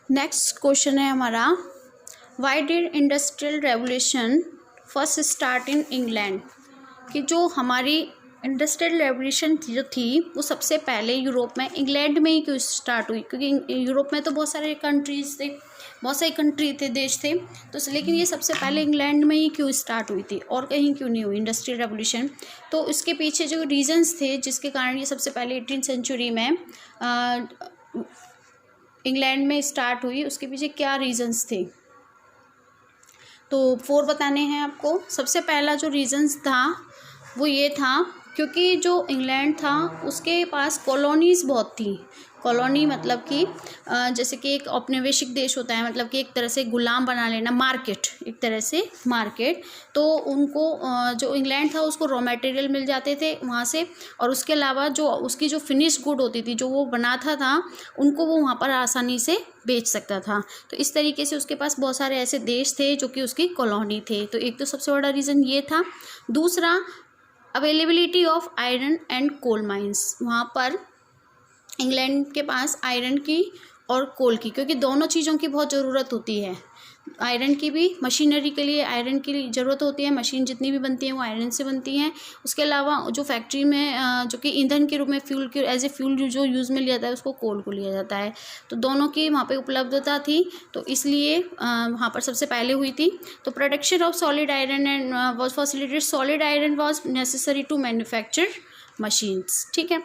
Next question है हमारा, why did industrial revolution first start in England. कि जो हमारी इंडस्ट्रियल रेवोल्यूशन जो थी वो सबसे पहले यूरोप में इंग्लैंड में ही क्यों स्टार्ट हुई, क्योंकि यूरोप में तो बहुत सारे कंट्रीज थे, बहुत सारे कंट्री थे, देश थे, तो लेकिन ये सबसे पहले इंग्लैंड में ही क्यों स्टार्ट हुई थी और कहीं क्यों नहीं हुई इंडस्ट्रियल रेवोल्यूशन। तो इसके पीछे जो रीजंस थे जिसके कारण ये सबसे पहले 18वीं सेंचुरी में इंग्लैंड में स्टार्ट हुई, उसके पीछे क्या रीजंस थे। तो 4 बताने हैं आपको। सबसे पहला जो रीजंस था वो ये था क्योंकि जो इंग्लैंड था उसके पास कॉलोनीज़ बहुत थी। कॉलोनी मतलब कि जैसे कि एक औपनिवेशिक देश होता है, मतलब कि एक तरह से गुलाम बना लेना, मार्केट, एक तरह से मार्केट। तो उनको जो इंग्लैंड था उसको रॉ मटेरियल मिल जाते थे वहाँ से, और उसके अलावा जो उसकी जो फिनिश गुड होती थी, जो वो बनाता था, उनको वो वहाँ पर आसानी से बेच सकता था। तो इस तरीके से उसके पास बहुत सारे ऐसे देश थे जो कि उसकी कॉलोनी थे। तो एक तो सबसे बड़ा रीज़न ये था। दूसरा, availability of iron and coal mines. वहाँ पर इंग्लैंड के पास आयरन की और कोल की, क्योंकि दोनों चीज़ों की बहुत ज़रूरत होती है। आयरन की भी, मशीनरी के लिए आयरन की ज़रूरत होती है, मशीन जितनी भी बनती हैं वो आयरन से बनती हैं। उसके अलावा जो फैक्ट्री में जो कि ईंधन के रूप में फ्यूल के एज ए फ्यूल जो यूज़ में लिया जाता है उसको कोल को लिया जाता है। तो दोनों की वहाँ पे उपलब्धता थी, तो इसलिए वहाँ पर सबसे पहले हुई थी। तो production of solid iron and was facilitated, solid iron was necessary to manufacture machines. ठीक है।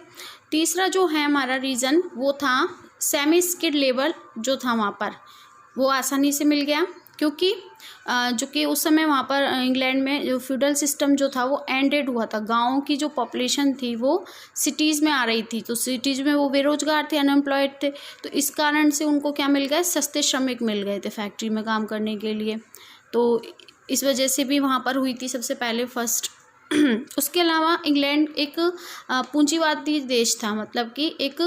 तीसरा जो है हमारा रीज़न वो था सेमी स्किल्ड लेबर जो था वहाँ पर वो आसानी से मिल गया, क्योंकि जो कि उस समय वहाँ पर इंग्लैंड में जो फ्यूडल सिस्टम जो था वो एंडेड हुआ था। गाँव की जो पॉपुलेशन थी वो सिटीज़ में आ रही थी, तो सिटीज़ में वो बेरोजगार थे, अनएम्प्लॉयड थे, तो इस कारण से उनको क्या मिल गए, सस्ते श्रमिक मिल गए थे फैक्ट्री में काम करने के लिए। तो इस वजह से भी वहाँ पर हुई थी सबसे पहले फर्स्ट। उसके अलावा इंग्लैंड एक पूंजीवादी देश था, मतलब कि एक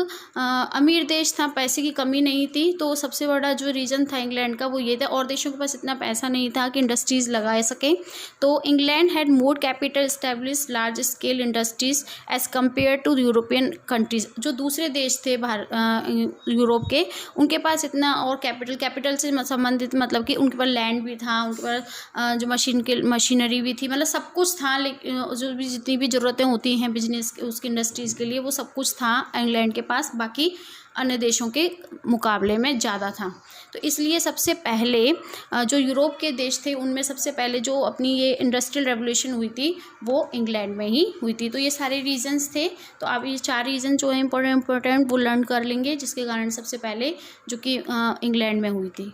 अमीर देश था, पैसे की कमी नहीं थी। तो सबसे बड़ा जो रीज़न था इंग्लैंड का वो ये था, और देशों के पास इतना पैसा नहीं था कि इंडस्ट्रीज़ लगा सकें। तो England had more capital establish large scale industries as compare to European countries. जो दूसरे देश थे यूरोप के, उनके पास इतना और कैपिटल से संबंधित, मतलब कि उनके पास लैंड भी था, उनके पास जो मशीनरी भी थी, मतलब सब कुछ था। लेकिन जो भी जितनी भी ज़रूरतें होती हैं बिजनेस उसकी इंडस्ट्रीज़ के लिए, वो सब कुछ था इंग्लैंड के पास, बाकी अन्य देशों के मुकाबले में ज़्यादा था। तो इसलिए सबसे पहले जो यूरोप के देश थे उनमें सबसे पहले जो अपनी ये इंडस्ट्रियल रेवोल्यूशन हुई थी वो इंग्लैंड में ही हुई थी। तो ये सारे रीजंस थे। तो आप ये 4 रीज़न जो है इंपॉर्टेंट वो लर्न कर लेंगे, जिसके कारण सबसे पहले जो कि इंग्लैंड में हुई थी।